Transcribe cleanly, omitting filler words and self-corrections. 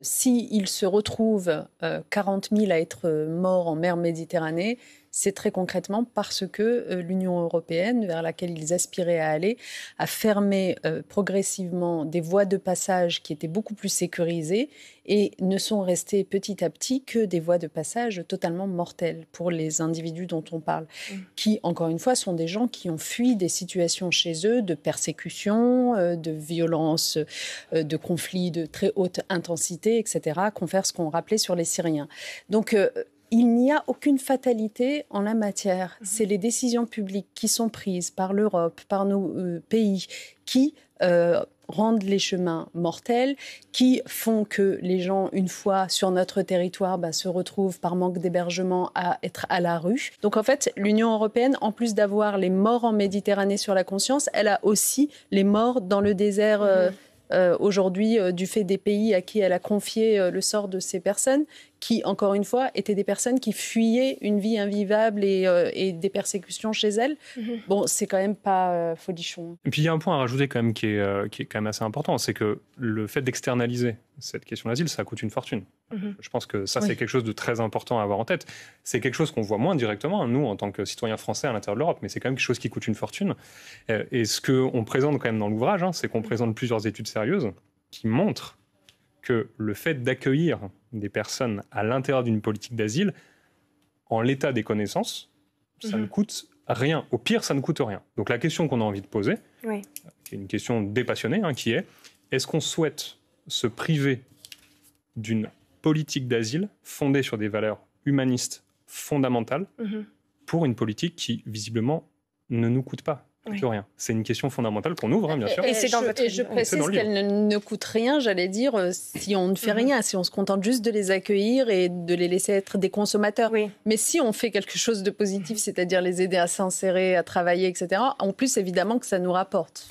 S'il se retrouve 40 000 à être morts en mer Méditerranée, c'est très concrètement parce que l'Union européenne, vers laquelle ils aspiraient à aller, a fermé progressivement des voies de passage qui étaient beaucoup plus sécurisées et ne sont restées petit à petit que des voies de passage totalement mortelles pour les individus dont on parle, qui, encore une fois, sont des gens qui ont fui des situations chez eux de persécution, de violence, de conflits de très haute intensité, etc., confère ce qu'on rappelait sur les Syriens. Donc, il n'y a aucune fatalité en la matière. C'est les décisions publiques qui sont prises par l'Europe, par nos pays, qui rendent les chemins mortels, qui font que les gens, une fois sur notre territoire, se retrouvent par manque d'hébergement à être à la rue. Donc en fait, l'Union européenne, en plus d'avoir les morts en Méditerranée sur la conscience, elle a aussi les morts dans le désert aujourd'hui du fait des pays à qui elle a confié le sort de ces personnes, qui, encore une fois, étaient des personnes qui fuyaient une vie invivable et des persécutions chez elles. Bon, c'est quand même pas folichon. Et puis il y a un point à rajouter quand même qui est quand même assez important, c'est que le fait d'externaliser cette question d'asile, ça coûte une fortune. Je pense que ça, c'est quelque chose de très important à avoir en tête. C'est quelque chose qu'on voit moins directement, nous, en tant que citoyens français à l'intérieur de l'Europe, mais c'est quand même quelque chose qui coûte une fortune. Et ce qu'on présente quand même dans l'ouvrage, c'est qu'on présente plusieurs études sérieuses qui montrent que le fait d'accueillir des personnes à l'intérieur d'une politique d'asile, en l'état des connaissances, ça ne coûte rien. Au pire, ça ne coûte rien. Donc la question qu'on a envie de poser, qui est une question dépassionnée, qui est, est-ce qu'on souhaite se priver d'une politique d'asile fondée sur des valeurs humanistes fondamentales pour une politique qui, visiblement, ne nous coûte pas rien. C'est une question fondamentale qu'on ouvre, bien sûr. Et je précise qu'elle ne coûte rien, j'allais dire, si on ne fait rien, si on se contente juste de les accueillir et de les laisser être des consommateurs. Mais si on fait quelque chose de positif, c'est-à-dire les aider à s'insérer, à travailler, etc., en plus, évidemment que ça nous rapporte.